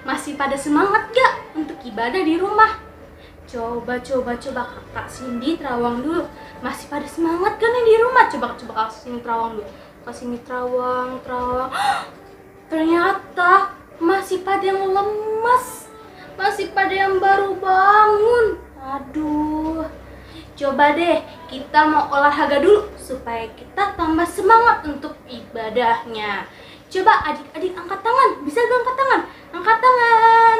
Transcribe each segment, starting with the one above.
Masih pada semangat gak untuk ibadah di rumah? Coba Kakak Cindy terawang dulu. Masih pada semangat kan di rumah? Coba Kakak Cindy terawang dulu. Kakak Cindy terawang. Ternyata masih pada yang lemas. Masih pada yang baru bangun. Aduh. Coba deh kita mau olahraga dulu supaya kita tambah semangat untuk ibadahnya. Coba adik-adik angkat tangan. Bisa gak angkat tangan? Angkat tangan.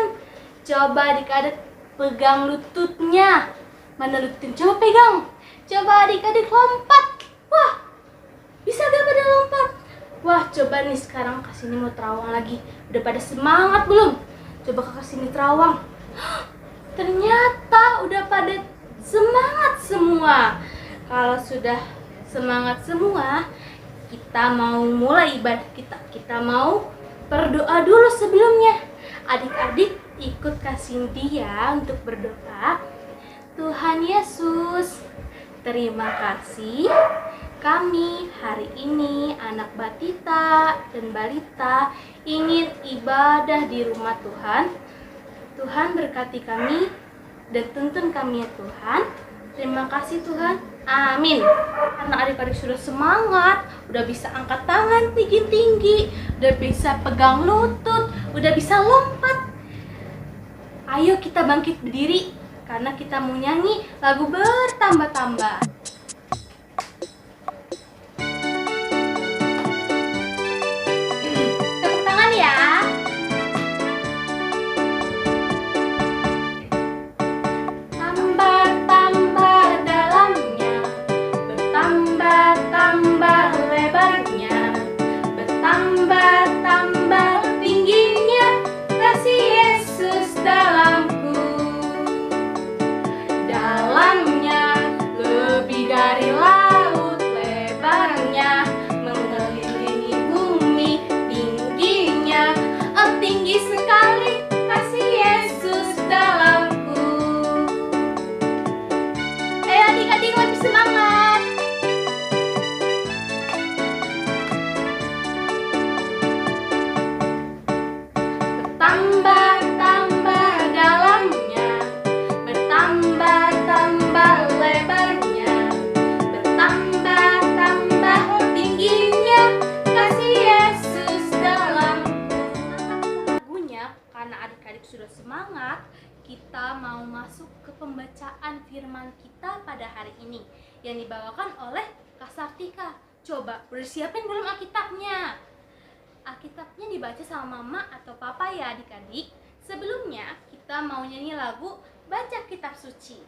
Coba adik-adik pegang lututnya. Mana lututnya? Coba pegang. Coba adik-adik lompat. Wah, bisa gak pada lompat? Wah, coba nih sekarang Kak Cindy mau terawang lagi. Udah pada semangat belum? Coba Kak Cindy terawang. Ternyata udah pada semangat semua. Kalau sudah semangat semua, kita mau mulai ibadah kita. Kita mau berdoa dulu sebelumnya. Adik-adik ikut Kak Cindy ya untuk berdoa. Tuhan Yesus, terima kasih kami hari ini anak batita dan balita ingin ibadah di rumah Tuhan. Tuhan berkati kami dan tuntun kami ya Tuhan. Terima kasih Tuhan. Amin. Karena adik-adik sudah semangat, udah bisa angkat tangan tinggi-tinggi, udah bisa pegang lutut, udah bisa lompat. Ayo kita bangkit berdiri karena kita mau nyanyi lagu bertambah-tambah. Tepuk tangan ya. Tambah-tambah dalamnya, bertambah-tambah lebarnya, bertambah-tambah tingginya kasih Yesus dalamku. Dalamnya lebih dari laut, lebarnya mengelilingi bumi, tingginya tinggi sekali kasih Yesus dalamku. Ayo adik-adik lebih semangat. Bertambah-tambah dalamnya, bertambah-tambah lebarnya, bertambah-tambah tingginya kasih Yesus dalamku. Lagunya karena adik-adik sudah semangat, kita mau masuk ke pembacaan firman kita pada hari ini yang dibawakan oleh Kak Sartika. Coba udah siapin belum Alkitabnya? Alkitabnya dibaca sama mama atau papa ya adik-adik. Sebelumnya kita mau nyanyi lagu Baca Kitab Suci.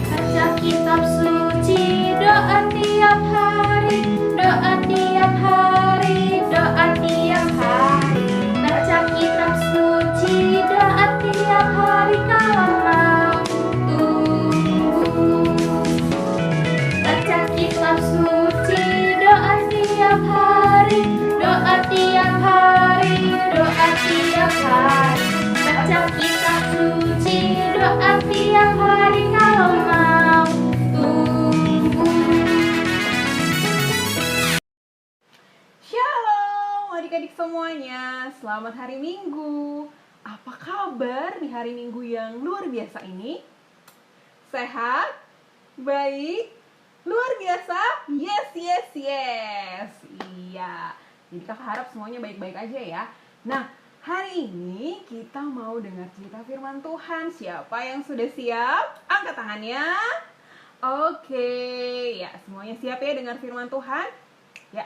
Baca kitab suci, doa tiap hari, doa tiap hari, doa tiap hari. Baca kitab suci, doa tiap hari kalau mau tumbuh. Baca kitab suci, doa tiap hari, doa tiap hari, doa tiap hari. Baca kitab suci, doa tiap hari kalau mau tumbuh. Shalom adik-adik semuanya, selamat hari Minggu. Apa kabar di hari Minggu yang luar biasa ini? Sehat? Baik? Luar biasa? Yes. Iya, jadi kakak harap semuanya baik-baik aja ya. Nah, hari ini kita mau dengar cerita firman Tuhan. Siapa yang sudah siap? Angkat tangannya. Oke, ya semuanya siap ya dengar firman Tuhan? Ya,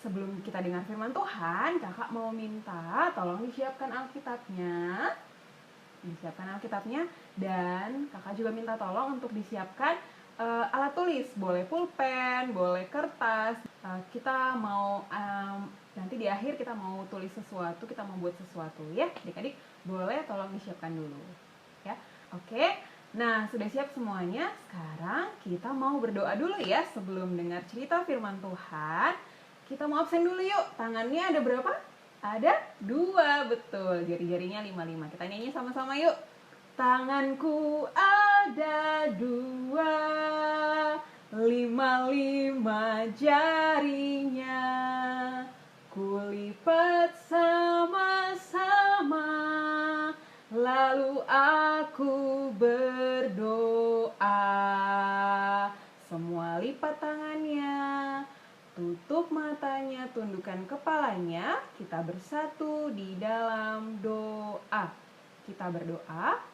sebelum kita dengar firman Tuhan, kakak mau minta tolong disiapkan Alkitabnya. Dan kakak juga minta tolong untuk disiapkan alat tulis, boleh pulpen, boleh kertas. Kita mau nanti di akhir kita mau tulis sesuatu, kita mau buat sesuatu ya. Adik-adik boleh tolong disiapkan dulu ya. Oke. Nah, sudah siap semuanya? Sekarang kita mau berdoa dulu ya sebelum dengar cerita firman Tuhan. Kita mau absen dulu yuk. Tangannya ada berapa? Ada 2, betul. Jari-jarinya 5. Kita nyanyi sama-sama yuk. Tanganku ada 2, lima-lima jarinya, kulipat sama-sama, lalu aku berdoa. Semua lipat tangannya, tutup matanya, tundukkan kepalanya, kita bersatu di dalam doa. Kita berdoa.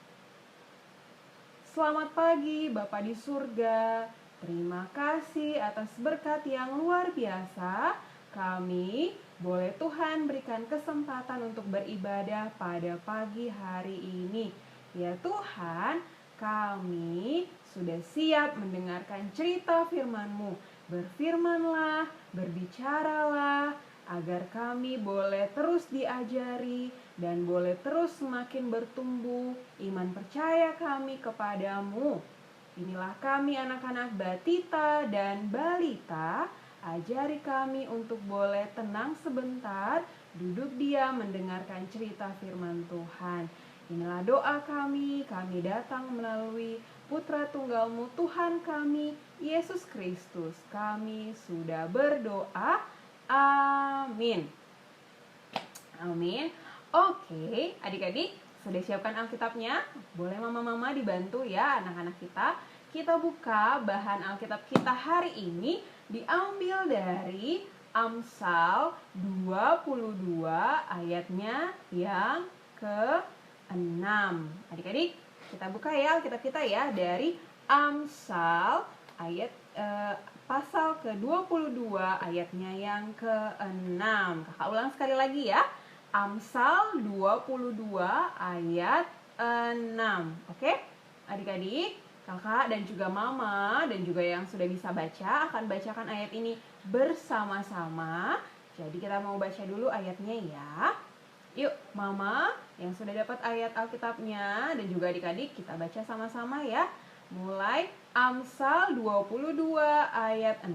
Selamat pagi Bapa di surga, terima kasih atas berkat yang luar biasa. Kami boleh Tuhan berikan kesempatan untuk beribadah pada pagi hari ini. Ya Tuhan, kami sudah siap mendengarkan cerita firman-Mu. Berfirmanlah, berbicaralah, agar kami boleh terus diajari dan boleh terus semakin bertumbuh iman percaya kami kepadamu. Inilah kami anak-anak Batita dan Balita, ajari kami untuk boleh tenang sebentar, duduk diam mendengarkan cerita firman Tuhan. Inilah doa kami datang melalui Putra Tunggal-Mu Tuhan kami, Yesus Kristus. Kami sudah berdoa. Amin. Amin. Oke, adik-adik sudah siapkan Alkitabnya? Boleh mama-mama dibantu ya anak-anak kita. Kita buka bahan Alkitab kita hari ini diambil dari Amsal 22 ayatnya yang ke-6. Adik-adik, kita buka ya Alkitab kita ya dari Amsal ayat pasal ke-22 ayatnya yang ke-6. Kakak ulang sekali lagi ya. Amsal 22 ayat 6. Oke? Adik-adik, kakak dan juga mama dan juga yang sudah bisa baca akan bacakan ayat ini bersama-sama. Jadi kita mau baca dulu ayatnya ya. Yuk, mama yang sudah dapat ayat Alkitabnya dan juga adik-adik kita baca sama-sama ya. Mulai Amsal 22 ayat 6.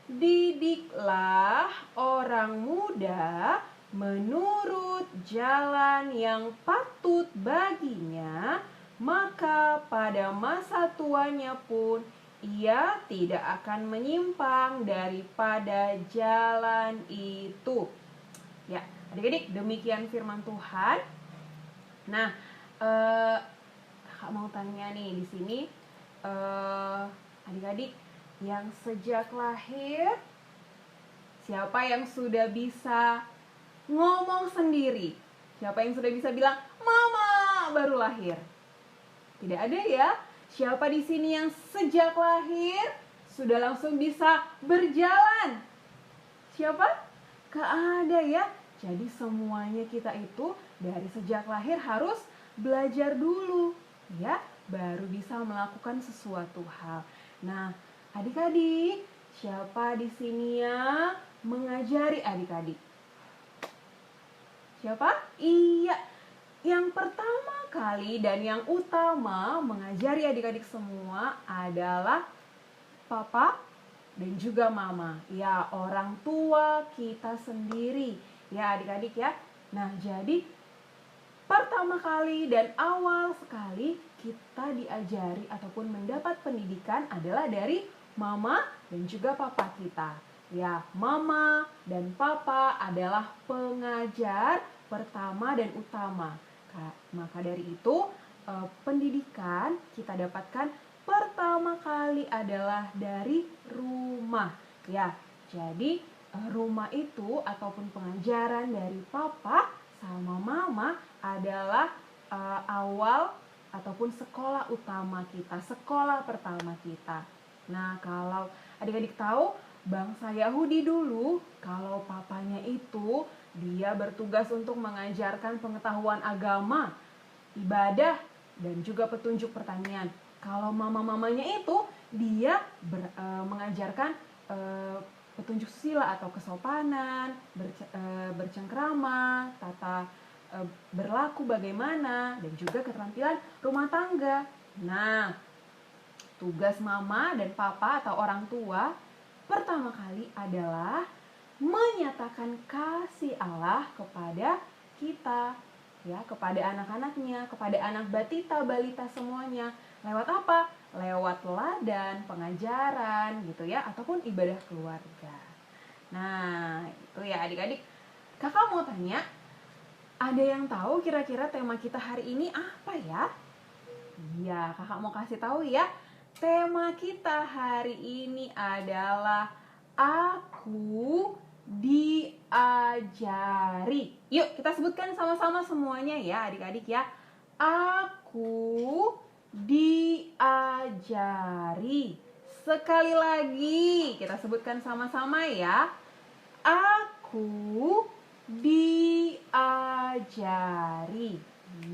Didiklah orang muda menurut jalan yang patut baginya, maka pada masa tuanya pun ia tidak akan menyimpang daripada jalan itu. Ya, adik-adik, demikian firman Tuhan. Nah, kakak mau tanya nih di sini, adik-adik yang sejak lahir, siapa yang sudah bisa ngomong sendiri? Siapa yang sudah bisa bilang, "Mama baru lahir"? Tidak ada ya? Siapa di sini yang sejak lahir sudah langsung bisa berjalan? Siapa? Gak ada ya. Jadi semuanya kita itu dari sejak lahir harus belajar dulu, ya, baru bisa melakukan sesuatu hal. Nah, adik-adik, siapa di sini yang mengajari adik-adik? Siapa? Iya, yang pertama kali dan yang utama mengajari adik-adik semua adalah papa dan juga mama. Ya, orang tua kita sendiri. Ya, adik-adik ya. Nah, jadi pertama kali dan awal sekali kita diajari ataupun mendapat pendidikan adalah dari mama dan juga papa kita. Ya, mama dan papa adalah pengajar pertama dan utama. Maka dari itu, pendidikan kita dapatkan pertama kali adalah dari rumah. Ya, jadi rumah itu ataupun pengajaran dari papa sama mama adalah awal ataupun sekolah utama kita, sekolah pertama kita. Nah, kalau adik-adik tahu, bangsa Yahudi dulu, kalau papanya itu dia bertugas untuk mengajarkan pengetahuan agama, ibadah, dan juga petunjuk pertanian. Kalau mama-mamanya itu dia mengajarkan petunjuk sila atau kesopanan, bercengkrama, tata berlaku bagaimana, dan juga keterampilan rumah tangga. Nah, tugas mama dan papa atau orang tua pertama kali adalah menyatakan kasih Allah kepada kita, ya, kepada anak-anaknya, kepada anak Batita, Balita semuanya. Lewat apa? Lewat teladan, pengajaran gitu ya, ataupun ibadah keluarga. Nah, itu ya adik-adik. Kakak mau tanya, ada yang tahu kira-kira tema kita hari ini apa ya? Iya, kakak mau kasih tahu ya. Tema kita hari ini adalah aku diajari. Yuk, kita sebutkan sama-sama semuanya ya adik-adik ya. Aku diajari. Sekali lagi, kita sebutkan sama-sama ya. Aku diajari.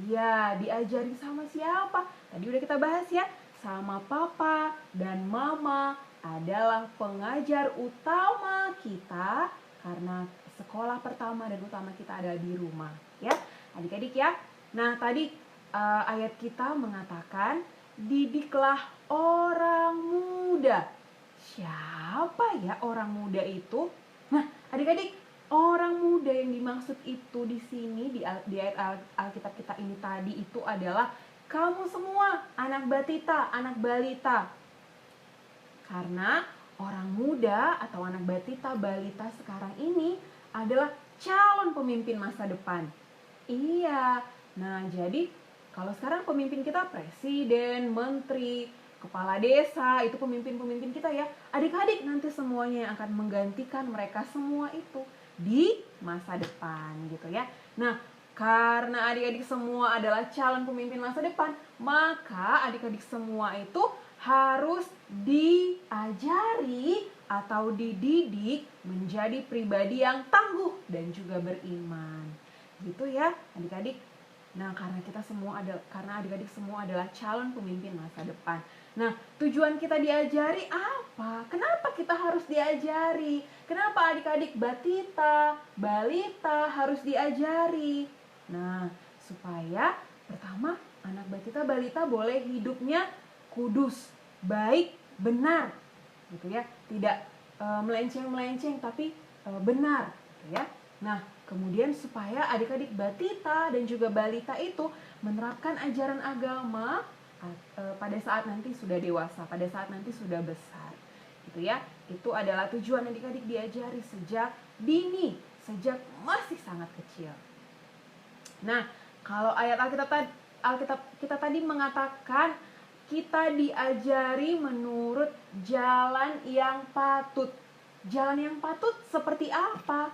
Iya, diajari sama siapa? Tadi udah kita bahas ya. Sama papa dan mama adalah pengajar utama kita, karena sekolah pertama dan utama kita ada di rumah ya adik-adik ya. Nah tadi ayat kita mengatakan didiklah orang muda. Siapa ya orang muda itu? Nah adik-adik, orang muda yang dimaksud itu di sini di ayat Alkitab kita ini tadi itu adalah kamu semua, anak batita, anak balita. Karena orang muda atau anak batita, balita sekarang ini adalah calon pemimpin masa depan. Iya, nah jadi kalau sekarang pemimpin kita presiden, menteri, kepala desa, itu pemimpin-pemimpin kita ya. Adik-adik nanti semuanya yang akan menggantikan mereka semua itu di masa depan gitu ya. Nah, karena adik-adik semua adalah calon pemimpin masa depan, maka adik-adik semua itu harus diajari atau dididik menjadi pribadi yang tangguh dan juga beriman. Gitu ya, adik-adik. Nah, karena adik-adik semua adalah calon pemimpin masa depan. Nah, tujuan kita diajari apa? Kenapa kita harus diajari? Kenapa adik-adik batita, balita harus diajari? Nah, supaya pertama anak batita balita boleh hidupnya kudus, baik, benar, gitu ya. Tidak melenceng-melenceng tapi benar, gitu ya. Nah, kemudian supaya adik-adik batita dan juga balita itu menerapkan ajaran agama pada saat nanti sudah dewasa, pada saat nanti sudah besar, gitu ya. Itu adalah tujuan adik-adik diajari sejak dini, sejak masih sangat kecil. Nah, kalau ayat Alkitab kita tadi mengatakan kita diajari menurut jalan yang patut. Jalan yang patut seperti apa?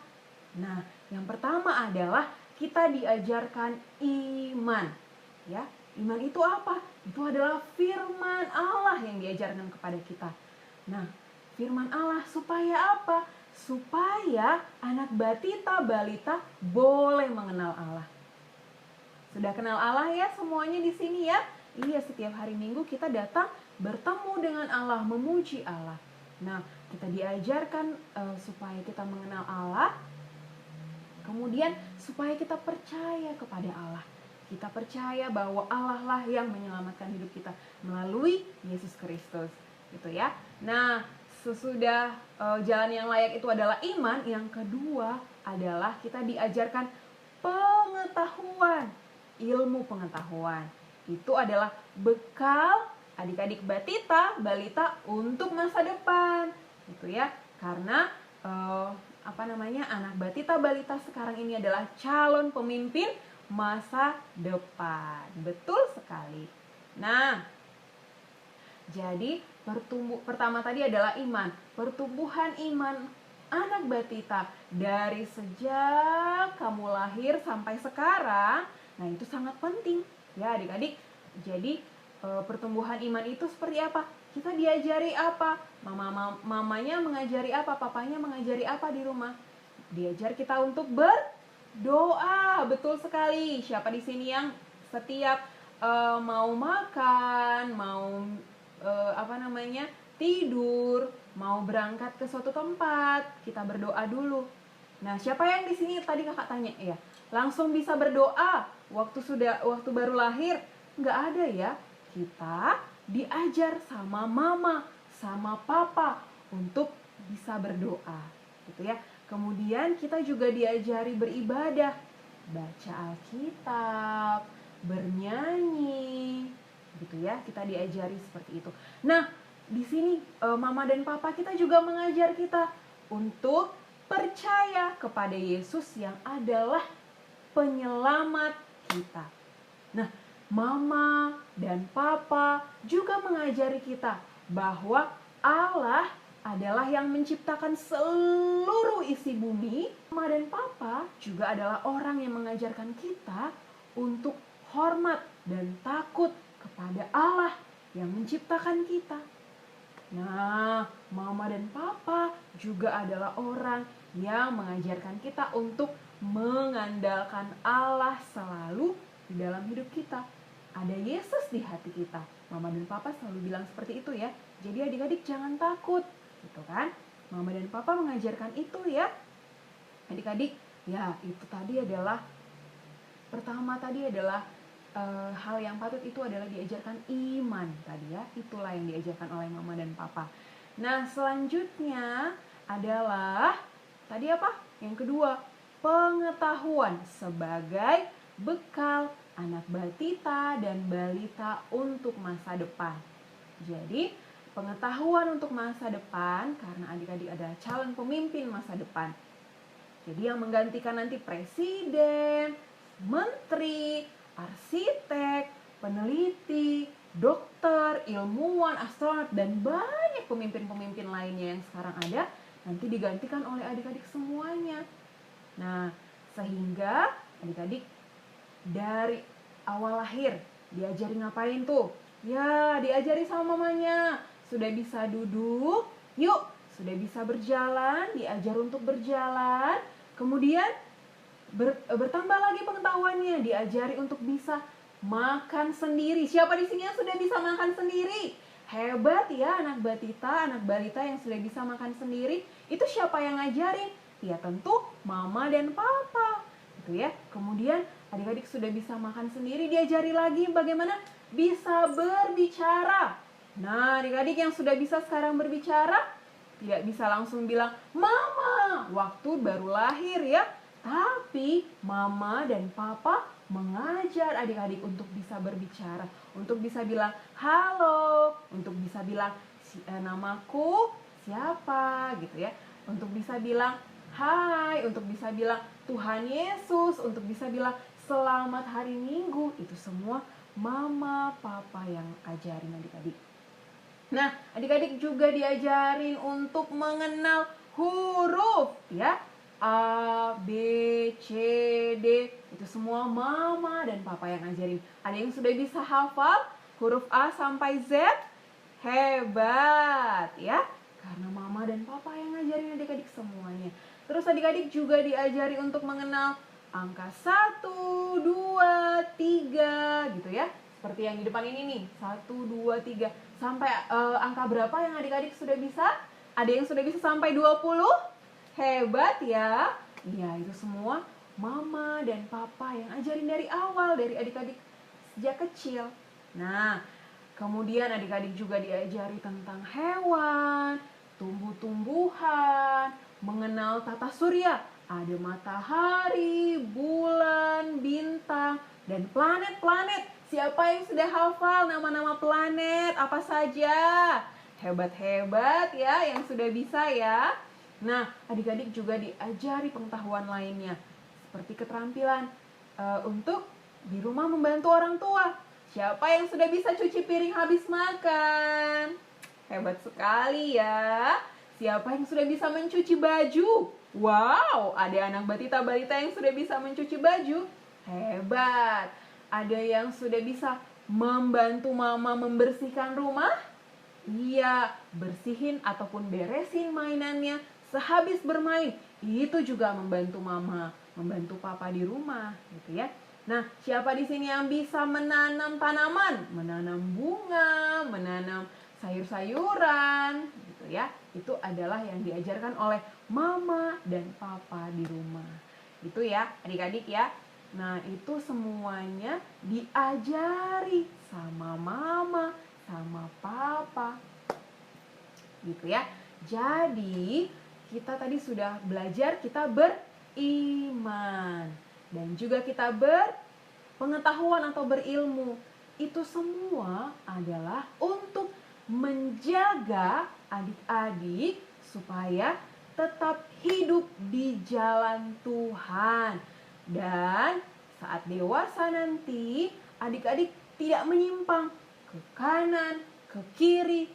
Nah, yang pertama adalah kita diajarkan iman. Ya, iman itu apa? Itu adalah firman Allah yang diajarkan kepada kita. Nah, firman Allah supaya apa? Supaya anak batita balita boleh mengenal Allah. Sudah kenal Allah ya semuanya di sini ya? Iya, setiap hari Minggu kita datang bertemu dengan Allah, memuji Allah. Nah, kita diajarkan supaya kita mengenal Allah. Kemudian supaya kita percaya kepada Allah. Kita percaya bahwa Allah lah yang menyelamatkan hidup kita melalui Yesus Kristus. Gitu ya. Nah, sesudah jalan yang layak itu adalah iman, yang kedua adalah kita diajarkan pengetahuan. Ilmu pengetahuan itu adalah bekal adik-adik batita, balita untuk masa depan, gitu ya. Karena anak batita, balita sekarang ini adalah calon pemimpin masa depan. Betul sekali. Nah, jadi pertama tadi adalah iman, pertumbuhan iman anak batita dari sejak kamu lahir sampai sekarang. Nah, itu sangat penting ya adik-adik. Jadi pertumbuhan iman itu seperti apa? Kita diajari apa? Mamanya mengajari apa? Papanya mengajari apa di rumah? Diajar kita untuk berdoa. Betul sekali. Siapa di sini yang setiap mau makan, mau tidur, mau berangkat ke suatu tempat, kita berdoa dulu. Nah, siapa yang di sini tadi kakak tanya ya, langsung bisa berdoa waktu baru lahir? Nggak ada ya. Kita diajar sama mama, sama papa untuk bisa berdoa, gitu ya. Kemudian kita juga diajari beribadah, baca Alkitab, bernyanyi, gitu ya. Kita diajari seperti itu. Nah, di sini mama dan papa kita juga mengajar kita untuk percaya kepada Yesus yang adalah penyelamat kita. Nah, mama dan papa juga mengajari kita bahwa Allah adalah yang menciptakan seluruh isi bumi. Mama dan papa juga adalah orang yang mengajarkan kita untuk hormat dan takut kepada Allah yang menciptakan kita. Nah, mama dan papa juga adalah orang yang mengajarkan kita untuk mengandalkan Allah selalu di dalam hidup kita. Ada Yesus di hati kita. Mama dan papa selalu bilang seperti itu ya. Jadi adik-adik jangan takut, gitu kan? Mama dan papa mengajarkan itu ya. Adik-adik, ya itu tadi adalah pertama tadi adalah hal yang patut itu adalah diajarkan iman tadi ya. Itulah yang diajarkan oleh mama dan papa. Nah, selanjutnya adalah tadi apa? Yang kedua, pengetahuan sebagai bekal anak batita dan balita untuk masa depan. Jadi, pengetahuan untuk masa depan karena adik-adik adalah calon pemimpin masa depan. Jadi yang menggantikan nanti presiden, menteri, arsitek, peneliti, dokter, ilmuwan, astronot, dan banyak pemimpin-pemimpin lainnya yang sekarang ada, nanti digantikan oleh adik-adik semuanya. Nah, sehingga adik-adik dari awal lahir diajari ngapain tuh? Ya, diajari sama mamanya. Sudah bisa duduk, yuk. Sudah bisa berjalan, diajar untuk berjalan. Kemudian bertambah lagi pengetahuannya, diajari untuk bisa makan sendiri. Siapa di sini yang sudah bisa makan sendiri? Hebat ya anak batita, anak balita yang sudah bisa makan sendiri. Itu siapa yang ngajarin? Ya tentu mama dan papa. Gitu ya. Kemudian adik-adik sudah bisa makan sendiri, diajari lagi bagaimana bisa berbicara. Nah, adik-adik yang sudah bisa sekarang berbicara, tidak bisa langsung bilang, "Mama," waktu baru lahir ya. Tapi mama dan papa mengajar adik-adik untuk bisa berbicara, untuk bisa bilang halo, untuk bisa bilang namaku siapa gitu ya, untuk bisa bilang hai, untuk bisa bilang Tuhan Yesus, untuk bisa bilang selamat hari Minggu. Itu semua mama papa yang ajarin adik-adik. Nah, adik-adik juga diajarin untuk mengenal huruf ya. A, B, C, D, itu semua mama dan papa yang ngajarin. Ada yang sudah bisa hafal huruf A sampai Z? Hebat ya, karena mama dan papa yang ngajarin adik-adik semuanya. Terus adik-adik juga diajari untuk mengenal angka 1, 2, 3 gitu ya. Seperti yang di depan ini nih, 1, 2, 3. Sampai angka berapa yang adik-adik sudah bisa? Ada yang sudah bisa sampai 20? Hebat ya. Iya, itu semua mama dan papa yang ajarin dari awal, dari adik-adik sejak kecil. Nah, kemudian adik-adik juga diajari tentang hewan, tumbuh-tumbuhan, mengenal tata surya. Ada matahari, bulan, bintang, dan planet-planet. Siapa yang sudah hafal nama-nama planet? Apa saja? Hebat-hebat ya yang sudah bisa ya. Nah, adik-adik juga diajari pengetahuan lainnya, seperti keterampilan untuk di rumah membantu orang tua. Siapa yang sudah bisa cuci piring habis makan? Hebat sekali ya. Siapa yang sudah bisa mencuci baju? Wow, ada anak batita-balita yang sudah bisa mencuci baju. Hebat. Ada yang sudah bisa membantu mama membersihkan rumah? Iya, bersihin ataupun beresin mainannya sehabis bermain. Itu juga membantu mama, membantu papa di rumah, gitu ya. Nah, siapa di sini yang bisa menanam tanaman, menanam bunga, menanam sayur-sayuran, gitu ya. Itu adalah yang diajarkan oleh mama dan papa di rumah. Itu ya, adik-adik ya. Nah, itu semuanya diajari sama mama, sama papa. Gitu ya. Jadi, kita tadi sudah belajar, kita beriman. Dan juga kita berpengetahuan atau berilmu. itu semua adalah untuk menjaga adik-adik supaya tetap hidup di jalan Tuhan. Dan saat dewasa nanti, adik-adik tidak menyimpang ke kanan, ke kiri,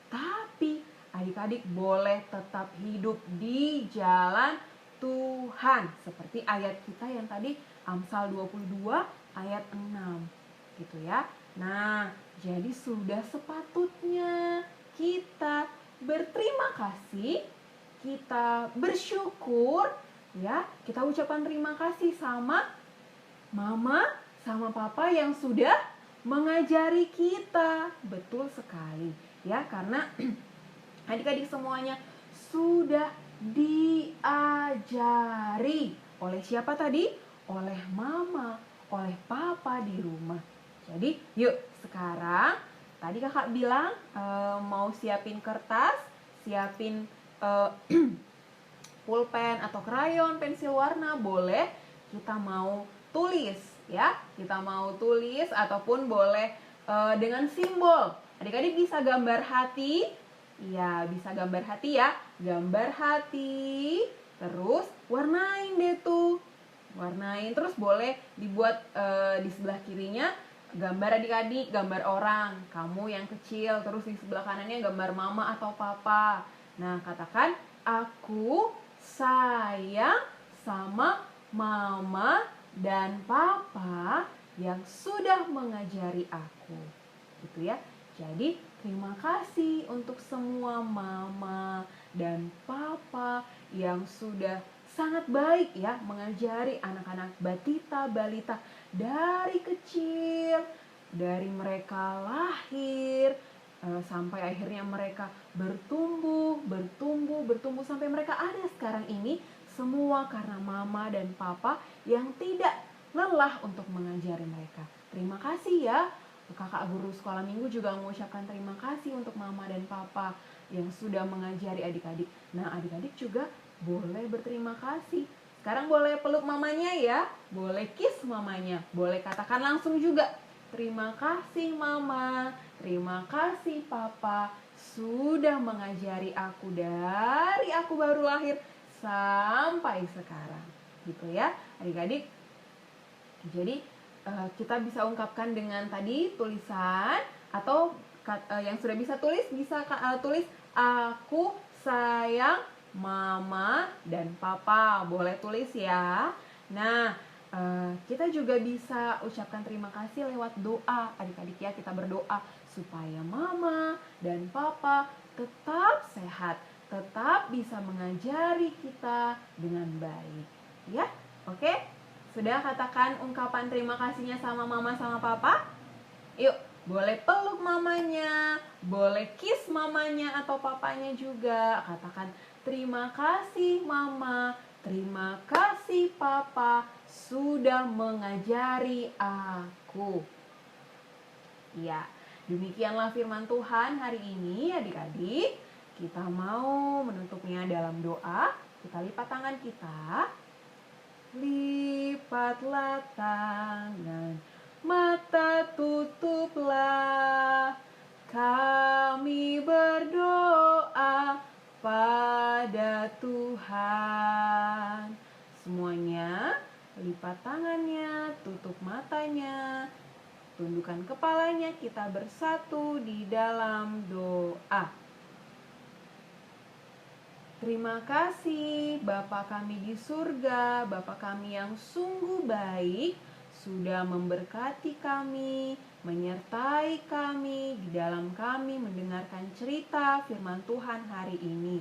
tapi adik-adik boleh tetap hidup di jalan Tuhan. Seperti ayat kita yang tadi Amsal 22 ayat 6. Gitu ya. Nah, jadi sudah sepatutnya kita berterima kasih, kita bersyukur ya. Kita ucapkan terima kasih sama mama, sama papa yang sudah mengajari kita. Betul sekali ya, karena adik-adik semuanya sudah diajari oleh siapa tadi? Oleh mama, oleh papa di rumah. Jadi yuk sekarang, tadi kakak bilang mau siapin kertas, siapin pulpen atau krayon, pensil warna, boleh kita mau tulis ya. Kita mau tulis ataupun boleh dengan simbol. Adik-adik bisa gambar hati. Iya, bisa gambar hati ya. Gambar hati, terus warnain deh tuh. Warnain, terus boleh dibuat di sebelah kirinya gambar adik-adik, gambar orang. Kamu yang kecil, terus di sebelah kanannya gambar mama atau papa. Nah, katakan, aku sayang sama mama dan papa yang sudah mengajari aku. Gitu ya. Jadi, terima kasih untuk semua mama dan papa yang sudah sangat baik ya mengajari anak-anak batita balita dari kecil, dari mereka lahir sampai akhirnya mereka bertumbuh sampai mereka ada sekarang ini, semua karena mama dan papa yang tidak lelah untuk mengajari mereka. Terima kasih ya. Kakak guru sekolah minggu juga mengucapkan terima kasih untuk mama dan papa yang sudah mengajari adik-adik. Nah, adik-adik juga boleh berterima kasih. Sekarang boleh peluk mamanya ya, boleh kiss mamanya, boleh katakan langsung juga, terima kasih mama, terima kasih papa sudah mengajari aku dari aku baru lahir sampai sekarang. Gitu ya adik-adik. Jadi kita bisa ungkapkan dengan tadi tulisan, atau yang sudah bisa tulis bisa tulis aku sayang mama dan papa, boleh tulis ya. Nah, kita juga bisa ucapkan terima kasih lewat doa adik-adik ya. Kita berdoa supaya mama dan papa tetap sehat, tetap bisa mengajari kita dengan baik ya. Oke? Sudah katakan ungkapan terima kasihnya sama mama sama papa? Yuk, boleh peluk mamanya, boleh kiss mamanya atau papanya juga. Katakan terima kasih mama, terima kasih papa sudah mengajari aku. Ya, demikianlah firman Tuhan hari ini adik-adik. Kita mau menutupnya dalam doa. Kita lipat tangan kita. Lipatlah tangan, mata tutuplah, kami berdoa pada Tuhan. Semuanya lipat tangannya, tutup matanya, tundukkan kepalanya, kita bersatu di dalam doa. Terima kasih Bapa kami di surga, Bapa kami yang sungguh baik, sudah memberkati kami, menyertai kami, di dalam kami mendengarkan cerita firman Tuhan hari ini.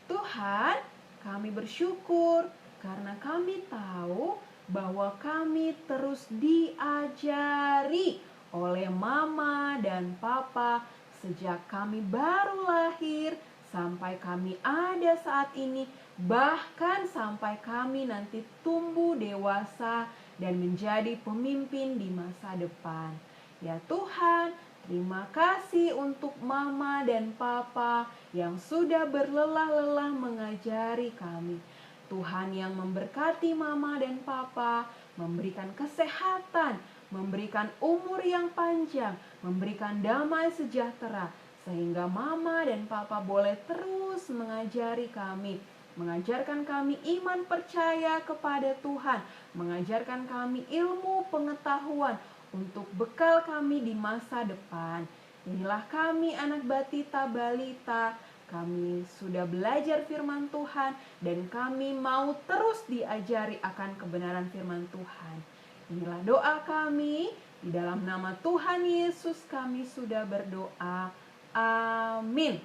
Tuhan, kami bersyukur karena kami tahu bahwa kami terus diajari oleh mama dan papa sejak kami baru lahir, sampai kami ada saat ini, bahkan sampai kami nanti tumbuh dewasa dan menjadi pemimpin di masa depan. Ya Tuhan, terima kasih untuk mama dan papa yang sudah berlelah-lelah mengajari kami. Tuhan yang memberkati mama dan papa, memberikan kesehatan, memberikan umur yang panjang, memberikan damai sejahtera, sehingga mama dan papa boleh terus mengajari kami, mengajarkan kami iman percaya kepada Tuhan, mengajarkan kami ilmu pengetahuan untuk bekal kami di masa depan. Inilah kami anak Batita Balita, kami sudah belajar firman Tuhan dan kami mau terus diajari akan kebenaran firman Tuhan. Inilah doa kami, di dalam nama Tuhan Yesus kami sudah berdoa. Amin.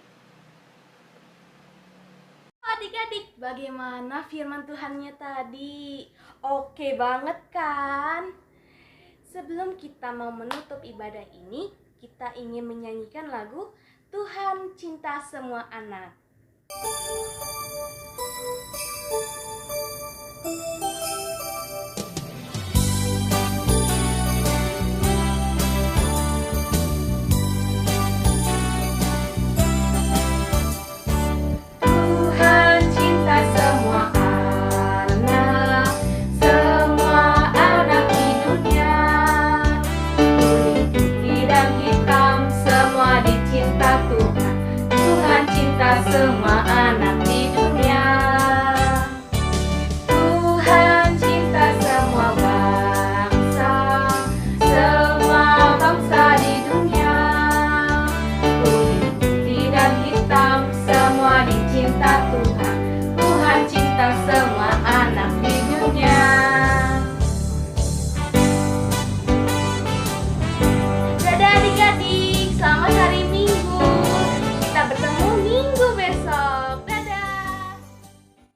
Adik-adik, bagaimana firman Tuhannya tadi? Oke banget kan? Sebelum kita mau menutup ibadah ini, kita ingin menyanyikan lagu Tuhan Cinta Semua Anak.